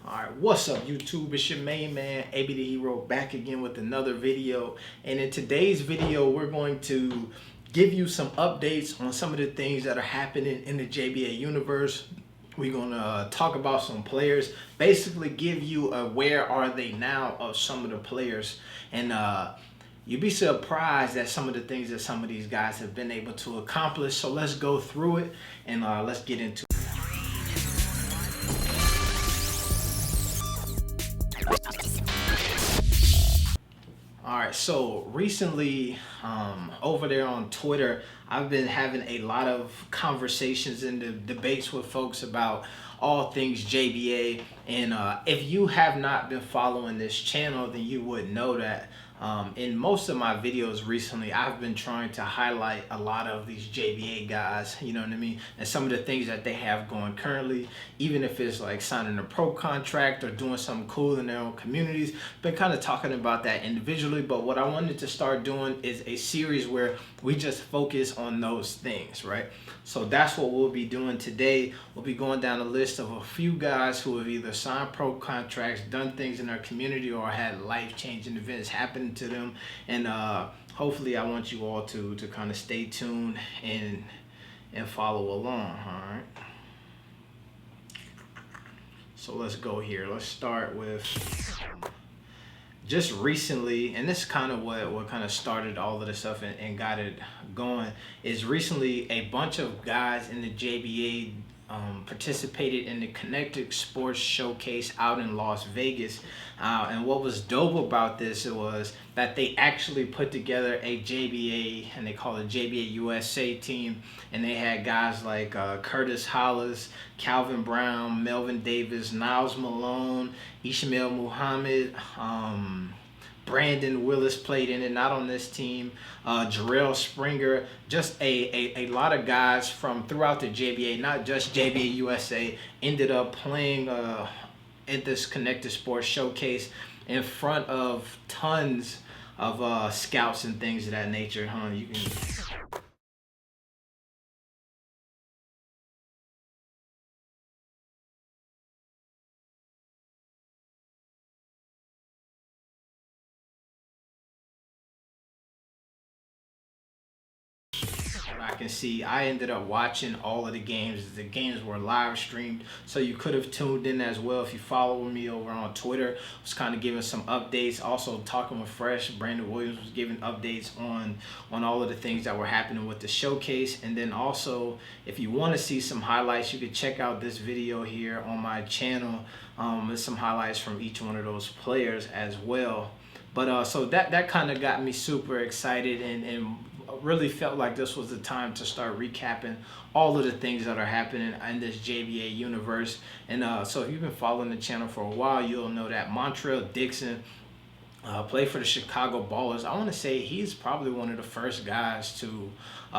Alright, what's up YouTube? It's your main man, AB the Hero, back again with another video. And in today's video, we're going to give you some updates on some of the things that are happening in the JBA universe. We're going to talk about some players, basically give you a where are they now of some of the players. And you'd be surprised at some of the things that some of these guys have been able to accomplish. So let's go through it and let's get into it. Alright, so recently over there on Twitter, I've been having a lot of conversations and debates with folks about all things JBA. And if you have not been following this channel, then you would know that in most of my videos recently, I've been trying to highlight a lot of these JBA guys, you know what I mean? And some of the things that they have going currently, even if it's like signing a pro contract or doing something cool in their own communities. Been kind of talking about that individually, but what I wanted to start doing is a series where we just focus on those things, right? So that's what we'll be doing today. We'll be going down a list of a few guys who have either signed pro contracts, done things in their community, or had life-changing events happen to them. And hopefully I want you all to kind of stay tuned and follow along. All right, so let's go here. Let's start with just recently, and this is kind of what kind of started all of this stuff and got it going, is recently a bunch of guys in the JBA participated in the Connected Sports Showcase out in Las Vegas. And what was dope about this was that they actually put together a JBA, and they call it JBA USA team. And they had guys like Curtis Hollis, Calvin Brown, Melvin Davis, Niles Malone, Ishmael Muhammad, Brandon Willis played in it, not on this team. Jer'rell Springer, just a lot of guys from throughout the JBA, not just JBA USA, ended up playing at this Connected Sports Showcase in front of tons of scouts and things of that nature. You can I can see I ended up watching all of the games. The games were live streamed, so you could have tuned in as well if you follow me over on Twitter. I was kind of giving some updates, also talking with Fresh. Brandon Williams was giving updates on all of the things that were happening with the showcase. And then also, if you want to see some highlights, you can check out this video here on my channel. There's some highlights from each one of those players as well. But so that kind of got me super excited and really felt like this was the time to start recapping all of the things that are happening in this JBA universe. And so if you've been following the channel for a while, you'll know that Montrell Dixon played for the Chicago Ballers. I want to say he's probably one of the first guys to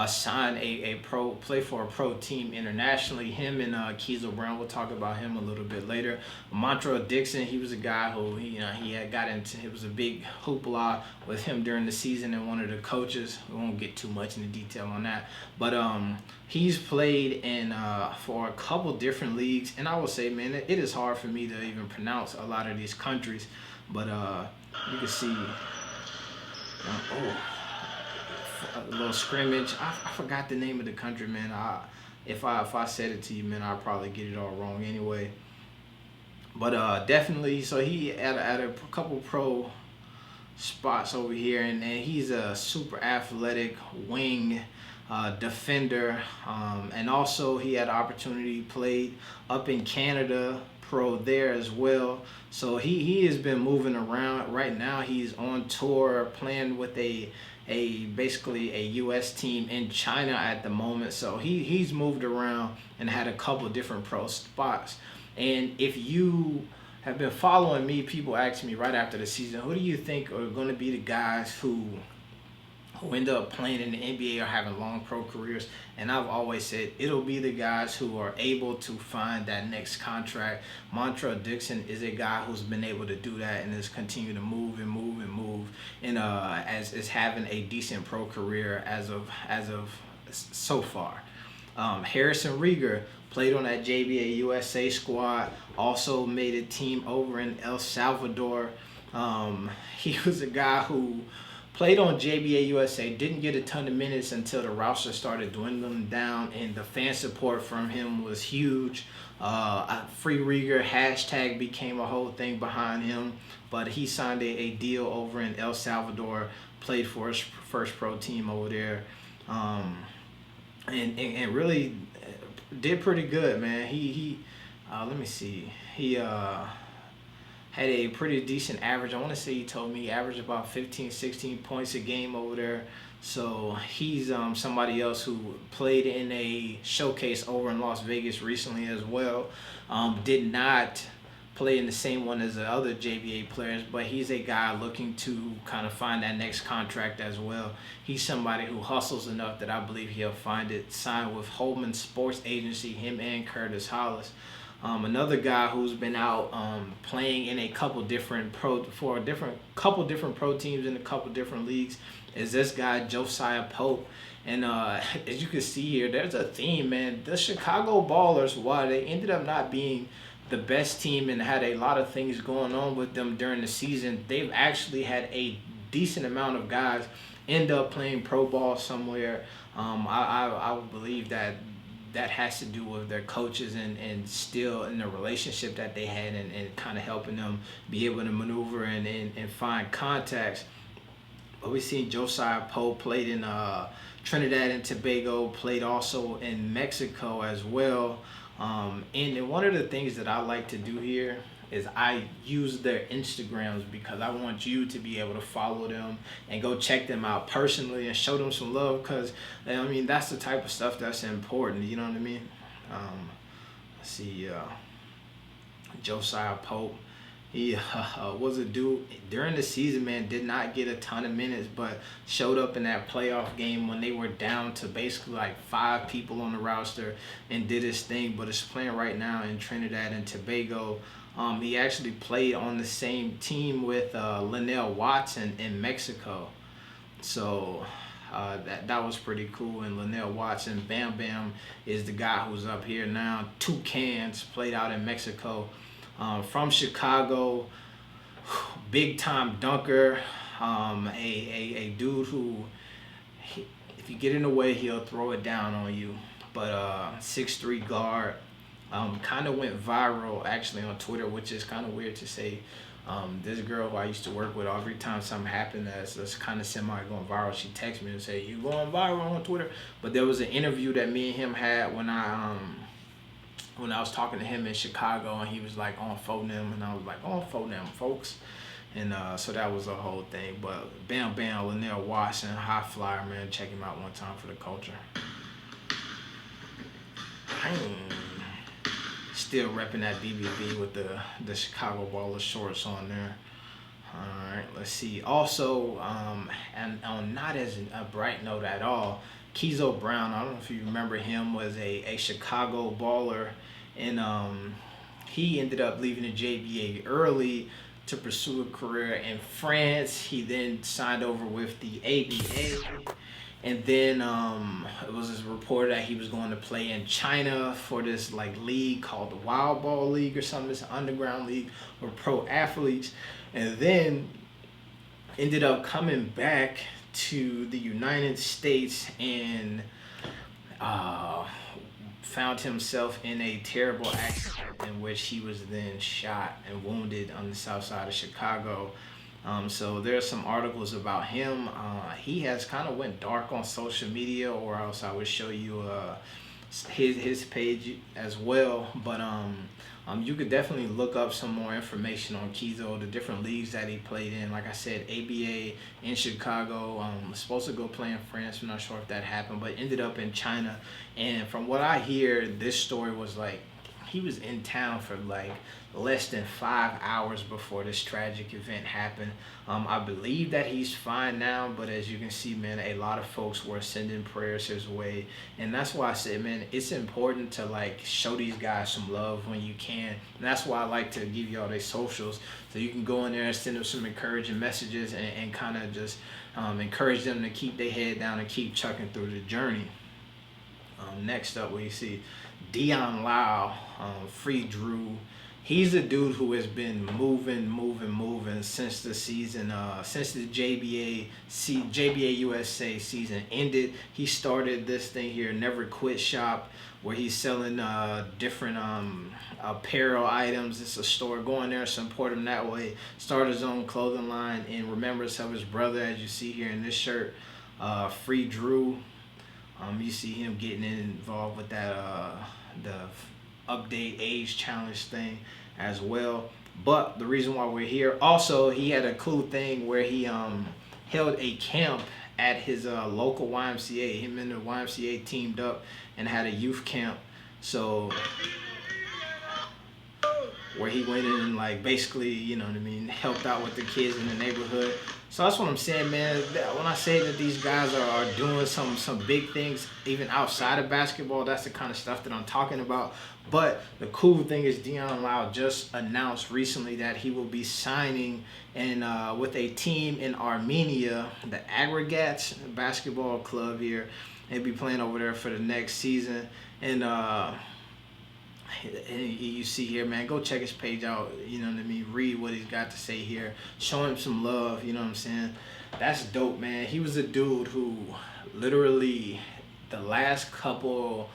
sign play for a pro team internationally. Him and Keezel Brown, we'll talk about him a little bit later. Montrell Dixon, he was a guy who he had got into, it was a big hoopla with him during the season, and one of the coaches. We won't get too much into detail on that, but he's played in for a couple different leagues. And I will say, man, it is hard for me to even pronounce a lot of these countries, but you can see a little scrimmage. I forgot the name of the country, man. If I said it to you, man, I'll probably get it all wrong anyway. But definitely, so he at a couple pro spots over here, and he's a super athletic wing defender, and also he had opportunity played up in Canada pro there as well. So he has been moving around. Right now he's on tour playing with basically a US team in China at the moment. So he's moved around and had a couple different pro spots. And if you have been following me, people ask me right after the season, who do you think are going to be the guys who end up playing in the NBA or having long pro careers? And I've always said it'll be the guys who are able to find that next contract. Montrell Dixon is a guy who's been able to do that and has continued to move and move and move, and as is having a decent pro career as of so far. Harrison Rieger played on that JBA USA squad, also made a team over in El Salvador. He was a guy who played on JBA USA, didn't get a ton of minutes until the roster started dwindling down, and the fan support from him was huge. Free Rieger hashtag became a whole thing behind him, but he signed a deal over in El Salvador, played for his first pro team over there, and really did pretty good, man. He let me see, he had a pretty decent average. I want to say he told me he averaged about 15, 16 points a game over there. So he's somebody else who played in a showcase over in Las Vegas recently as well. Did not play in the same one as the other JBA players, but he's a guy looking to kind of find that next contract as well. He's somebody who hustles enough that I believe he'll find it. Signed with Holman Sports Agency, him and Curtis Hollis. Another guy who's been out playing in a couple different pro teams in a couple different leagues is this guy Josiah Pope. And as you can see here, there's a theme, man. The Chicago Ballers, while they ended up not being the best team and had a lot of things going on with them during the season, they've actually had a decent amount of guys end up playing pro ball somewhere. I would believe that has to do with their coaches and still in the relationship that they had and kind of helping them be able to maneuver and find contacts. But we seen Josiah Pope played in Trinidad and Tobago, played also in Mexico as well. And one of the things that I like to do here is I use their Instagrams because I want you to be able to follow them and go check them out personally and show them some love, because I mean that's the type of stuff that's important, you know what I mean? Let's see, Josiah Pope, he was a dude during the season, man, did not get a ton of minutes, but showed up in that playoff game when they were down to basically like 5 people on the roster and did his thing, but is playing right now in Trinidad and Tobago. He actually played on the same team with Lenell Watson in Mexico. So that was pretty cool. And Lenell Watson, Bam Bam, is the guy who's up here now. 2 Cans, played out in Mexico. From Chicago, big time dunker. A dude who, if you get in the way, he'll throw it down on you. But 6'3" guard. Kind of went viral actually on Twitter, which is kind of weird to say. This girl who I used to work with, every time something happened that's kind of semi going viral, she texts me and say, "You going viral on Twitter?" But there was an interview that me and him had when I was talking to him in Chicago, and he was like on phone them, and I was like on phone them, folks. And so that was a whole thing. But Bam Bam, Lenell Watson, high flyer, man. Check him out one time for the culture. Still repping that BBB with the Chicago Ballers shorts on there. All right, let's see. Also, and on not as a bright note at all, Jer'rell Brown, I don't know if you remember him, was a Chicago Baller, and he ended up leaving the JBA early to pursue a career in France. He then signed over with the ABA. And then it was reported that he was going to play in China for this like league called the Wild Ball League or something, this underground league for pro athletes. And then ended up coming back to the United States and found himself in a terrible accident in which he was then shot and wounded on the south side of Chicago. So there's some articles about him. He has kind of went dark on social media, or else I would show you his page as well. But you could definitely look up some more information on Kizo, the different leagues that he played in. Like I said, ABA in Chicago. Was supposed to go play in France. I'm not sure if that happened, but ended up in China. And from what I hear, this story was like he was in town for like less than 5 hours before this tragic event happened. I believe that he's fine now, but as you can see, man, a lot of folks were sending prayers his way. And that's why I said, man, it's important to like show these guys some love when you can. And that's why I like to give y'all their socials, so you can go in there and send them some encouraging messages and kind of just encourage them to keep their head down and keep chucking through the journey. Next up, we see Deon Lyle, free Drew. He's a dude who has been moving since the season, since the JBA USA season ended. He started this thing here, Never Quit Shop, where he's selling different apparel items. It's a store. Go in there, support him that way. Start his own clothing line in remembrance of his brother, as you see here in this shirt. Free Drew. You see him getting involved with that the update age challenge thing as well. But the reason why we're here, also he had a cool thing where he held a camp at his local YMCA. Him and the YMCA teamed up and had a youth camp. So where he went in and like basically, you know what I mean, helped out with the kids in the neighborhood. So that's what I'm saying, man. When I say that these guys are doing some big things even outside of basketball, that's the kind of stuff that I'm talking about. But the cool thing is Deon Lyle just announced recently that he will be signing with a team in Armenia, the Aggregates basketball club here. He'll be playing over there for the next season. And you see here, man, go check his page out, you know what I mean, read what he's got to say here, show him some love, you know what I'm saying. That's dope, man. He was a dude who literally the last couple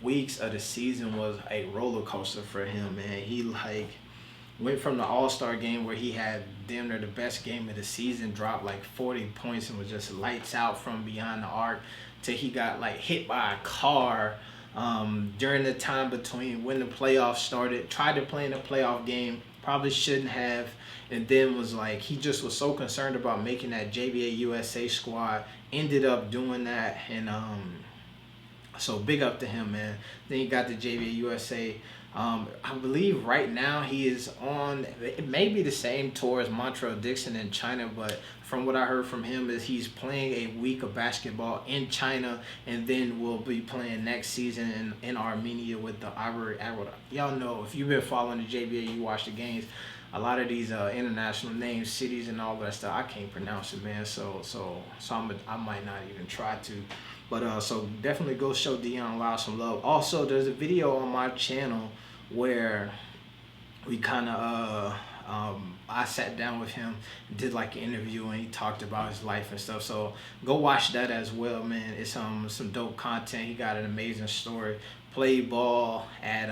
weeks of the season was a roller coaster for him, man. He like went from the All-Star game where he had damn near the best game of the season, dropped like 40 points and was just lights out from beyond the arc, till he got like hit by a car during the time between when the playoffs started. Tried to play in a playoff game, probably shouldn't have, and then was like, he just was so concerned about making that JBA USA squad, ended up doing that. And so big up to him, man. Then he got the JBA USA. I believe right now he is on, it may be the same tour as Montrell Dixon in China, but from what I heard from him is he's playing a week of basketball in China, and then we'll be playing next season in Armenia with the Ivory. Y'all know, if you've been following the JBA, you watch the games, a lot of these international names, cities and all that stuff, I can't pronounce it, man. So I might not even try to. But so definitely go show Deon Lyle some love. Also, there's a video on my channel where we kind of I sat down with him, did like an interview, and he talked about his life and stuff. So go watch that as well, man. It's some dope content. He got an amazing story. Played ball at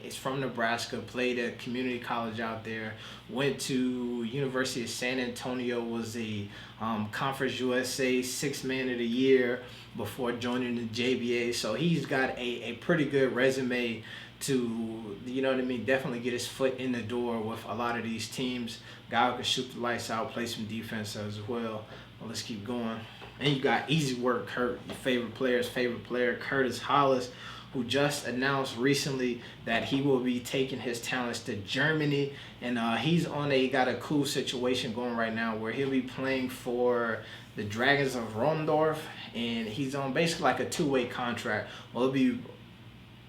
it's from Nebraska, played at community college out there, went to University of San Antonio, was the Conference USA 6th Man of the Year before joining the JBA. So he's got a pretty good resume to, you know what I mean, definitely get his foot in the door with a lot of these teams. Guy who can shoot the lights out, play some defense as well. Well, let's keep going. And you got Easy Work Kurt, your favorite player, Curtis Hollis, who just announced recently that he will be taking his talents to Germany. And he's got a cool situation going right now where he'll be playing for the Dragons of Rondorf, and he's on basically like a two-way contract. Well, he'll be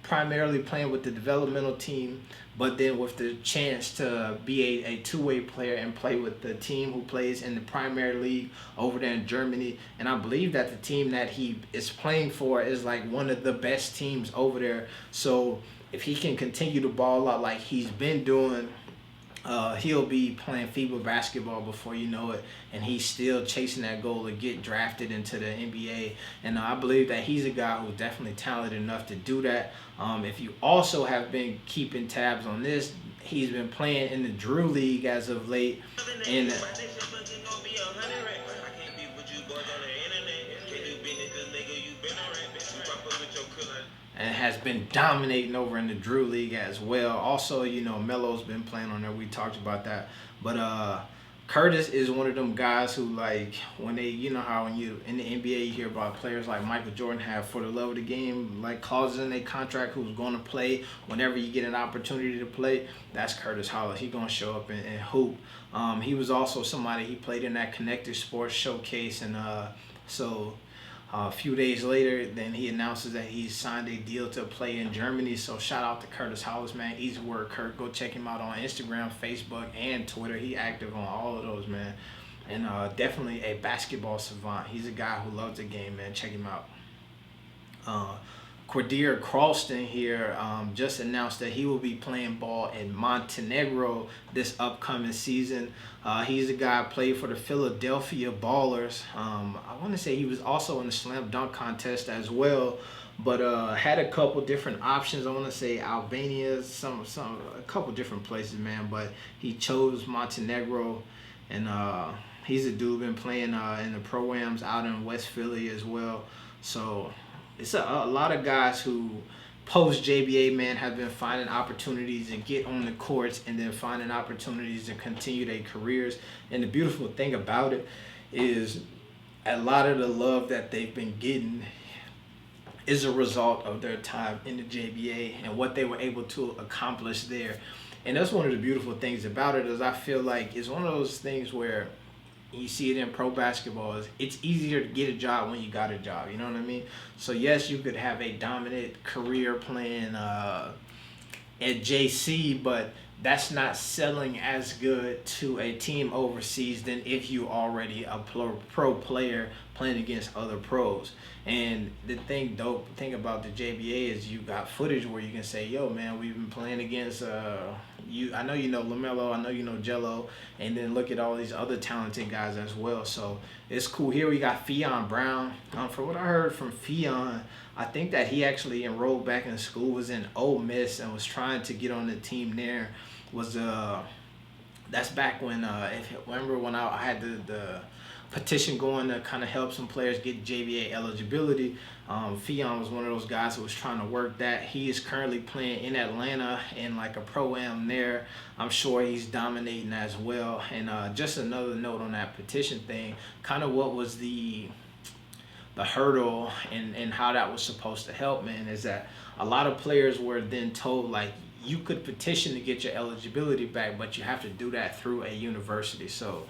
primarily playing with the developmental team, but then with the chance to be a two-way player and play with the team who plays in the Premier League over there in Germany. And I believe that the team that he is playing for is like one of the best teams over there. So if he can continue to ball out like he's been doing, he'll be playing FIBA basketball before you know it, and he's still chasing that goal to get drafted into the NBA. And I believe that he's a guy who's definitely talented enough to do that. If you also have been keeping tabs on this, he's been playing in the Drew League as of late, and has been dominating over in the Drew League as well. Also, you know, Melo's been playing on there. We talked about that. But Curtis is one of them guys who, like, when they, you know how when you in the NBA you hear about players like Michael Jordan have for the love of the game, like clauses in their contract who's going to play whenever you get an opportunity to play. That's Curtis Hollis. He's going to show up and hoop. He was also somebody, he played in that Connected Sports Showcase, and so a few days later, then he announces that he signed a deal to play in Germany. So shout out to Curtis Hollis, man. Easy work, Kurt. Go check him out on Instagram, Facebook, and Twitter. He active on all of those, man. And definitely a basketball savant. He's a guy who loves the game, man. Check him out. Cordier Croston here just announced that he will be playing ball in Montenegro this upcoming season. He's a guy who played for the Philadelphia Ballers. I want to say he was also in the slam dunk contest as well, but had a couple different options. I want to say Albania, a couple different places, man. But he chose Montenegro, and he's a dude been playing in the pro-ams out in West Philly as well. So it's a lot of guys who post-JBA, man, have been finding opportunities to get on the courts and then finding opportunities to continue their careers. And the beautiful thing about it is a lot of the love that they've been getting is a result of their time in the JBA and what they were able to accomplish there. And that's one of the beautiful things about it, is I feel like it's one of those things where you see it in pro basketball. It's easier to get a job when you got a job. You know what I mean? So yes, you could have a dominant career playing at JC, but that's not selling as good to a team overseas than if you already a pro player playing against other pros. And the dope thing about the JBA is you got footage where you can say, yo, man, we've been playing against you. I know you know LaMelo, I know you know Jello, and then look at all these other talented guys as well. So it's cool. Here we got Fion Brown. From what I heard from Fion, I think that he actually enrolled back in school, was in Ole Miss, and was trying to get on the team there. That's back when remember when I had the petition going to kind of help some players get JBA eligibility. Fion was one of those guys who was trying to work that. He is currently playing in Atlanta in like a pro-am there. I'm sure he's dominating as well. And just another note on that petition thing, kind of what was the hurdle and how that was supposed to help, man, is that a lot of players were then told, like, you could petition to get your eligibility back, but you have to do that through a university. So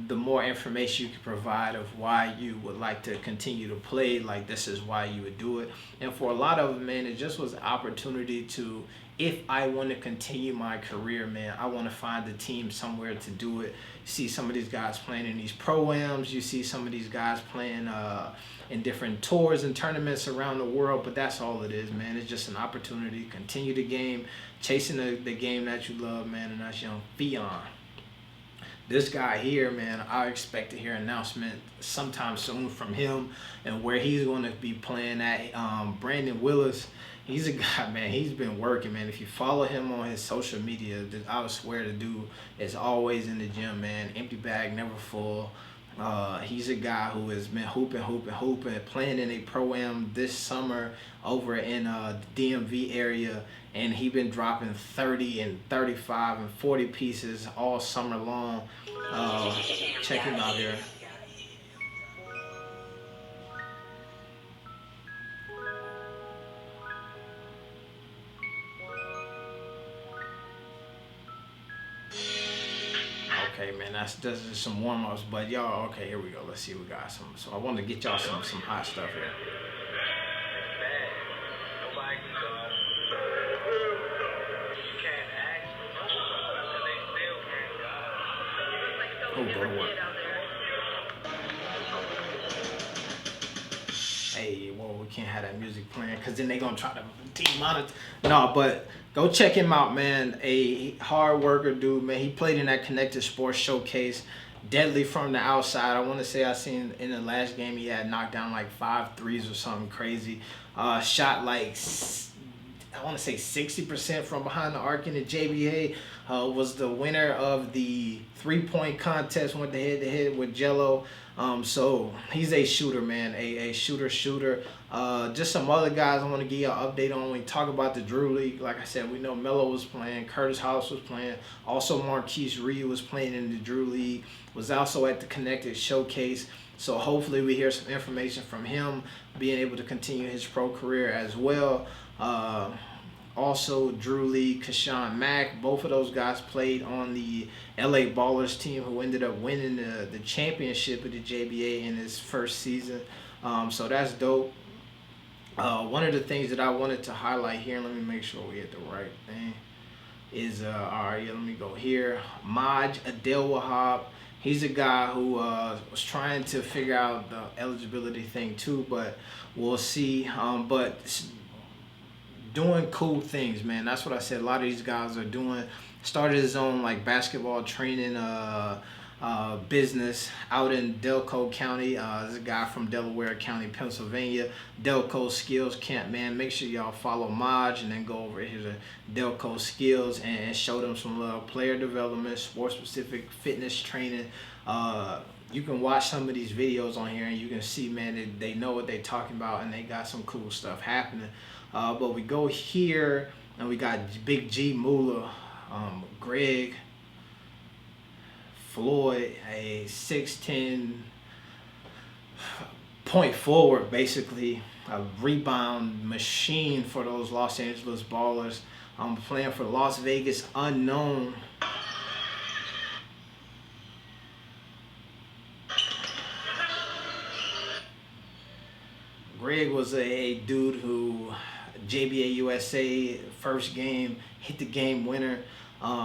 the more information you can provide of why you would like to continue to play, like, this is why you would do it. And for a lot of them, man, it just was an opportunity to, if I want to continue my career, man, I want to find a team somewhere to do it. You see some of these guys playing in these pro-ams. You see some of these guys playing in different tours and tournaments around the world. But that's all it is, man. It's just an opportunity to continue the game, chasing the game that you love, man, and that's young Fion. This guy here, man, I expect to hear an announcement sometime soon from him and where he's going to be playing at. Brandon Willis, he's a guy, man, he's been working, man. If you follow him on his social media, I would swear the dude is always in the gym, man. Empty bag, never full. He's a guy who has been hooping, playing in a pro-am this summer over in the DMV area, and he been dropping 30 and 35 and 40 pieces all summer long. Check him out here. Okay, man, that's just some warm-ups, but y'all, okay, here we go. Let's see, we got some. So I want to get y'all some hot stuff here. Oh, go to work. Hey, well, we can't have that music playing because then they're going to try to demonitor. No, but go check him out, man. A hard worker dude, man. He played in that Connected Sports Showcase. Deadly from the outside. I want to say I seen in the last game he had knocked down like 5 threes or something crazy. Shot like, I want to say 60% from behind the arc in the JBA. Was the winner of the 3-point contest, went head-to-head with Jello. So he's a shooter, man, a shooter. Just some other guys I want to give you an update on. When we talk about the Drew League, like I said, we know Melo was playing, Curtis Hollis was playing, also Marquise Rieger was playing in the Drew League, was also at the Connected Showcase. So hopefully we hear some information from him, being able to continue his pro career as well. Also, Drew League, Kashawn Mack, both of those guys played on the LA Ballers team, who ended up winning the championship of the JBA in his first season. So that's dope. One of the things that I wanted to highlight here, let me make sure we get the right thing, is, all right, yeah, let me go here. Maj Adel Wahab. He's a guy who was trying to figure out the eligibility thing too, but we'll see. But doing cool things, man. That's what I said. A lot of these guys are doing, started his own like basketball training business out in Delco County. There's a guy from Delaware County, Pennsylvania, Delco Skills Camp, man. Make sure y'all follow Maj and then go over here to Delco Skills and show them some love. Player development, sports specific fitness training. You can watch some of these videos on here and you can see, man, they know what they're talking about and they got some cool stuff happening. But we go here and we got Big G Moolah, Greg, Floyd, a 6'10" point forward, basically a rebound machine for those Los Angeles Ballers. Playing for Las Vegas Unknown. Greg was a dude who JBA USA first game hit the game winner.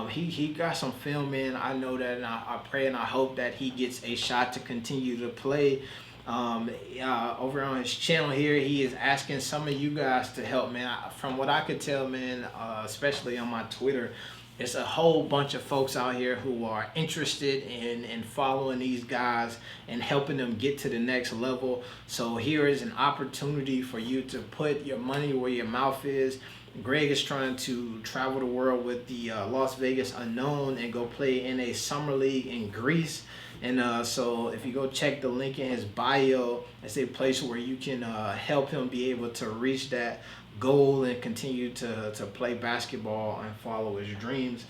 He got some film in. I know that, and I pray and I hope that he gets a shot to continue to play. Over on his channel here, he is asking some of you guys to help, man. From what I could tell, man, especially on my Twitter, there's a whole bunch of folks out here who are interested in following these guys and helping them get to the next level. So here is an opportunity for you to put your money where your mouth is. Greg is trying to travel the world with the Las Vegas Unknown and go play in a summer league in Greece. And so if you go check the link in his bio, it's a place where you can help him be able to reach that goal and continue to play basketball and follow his dreams.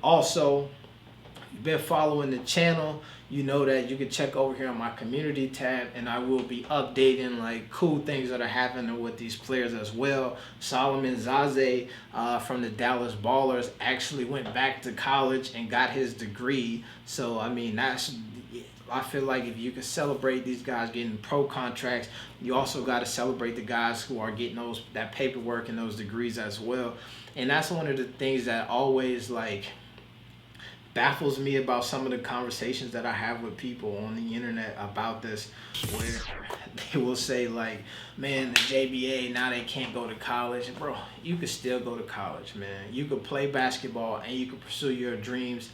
Also, if you've been following the channel, you know that you can check over here on my community tab and I will be updating like cool things that are happening with these players as well. Solomon Zaze from the Dallas Ballers actually went back to college and got his degree. So I mean, I feel like if you can celebrate these guys getting pro contracts, you also got to celebrate the guys who are getting that paperwork and those degrees as well. And that's one of the things that always like baffles me about some of the conversations that I have with people on the internet about this, where they will say like, man, the JBA, now they can't go to college. Bro, you could still go to college, man. You could play basketball and you could pursue your dreams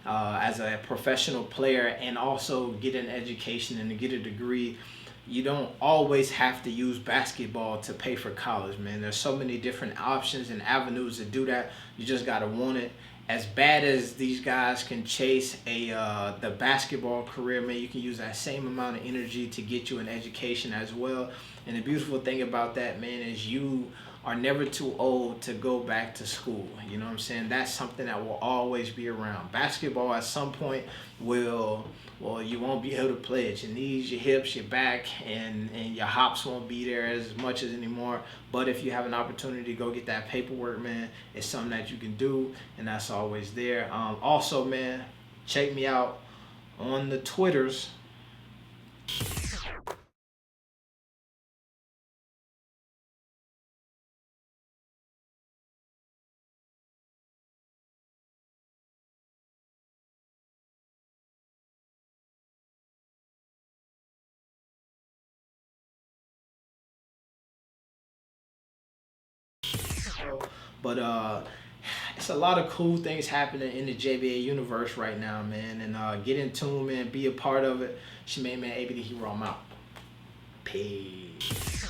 as a professional player and also get an education and to get a degree. You don't always have to use basketball to pay for college, man. There's so many different options and avenues to do that. You just got to want it. As bad as these guys can chase the basketball career, man, you can use that same amount of energy to get you an education as well. And the beautiful thing about that, man, is you are never too old to go back to school. You know what I'm saying? That's something that will always be around. Basketball at some point will, well, you won't be able to play it. Your knees, your hips, your back, and your hops won't be there as much as anymore. But if you have an opportunity to go get that paperwork, man, it's something that you can do, and that's always there. Also, man, check me out on the Twitters. But it's a lot of cool things happening in the JBA universe right now, man. And get in tune, man. Be a part of it. She made man, AB the Hero. I'm out. Peace.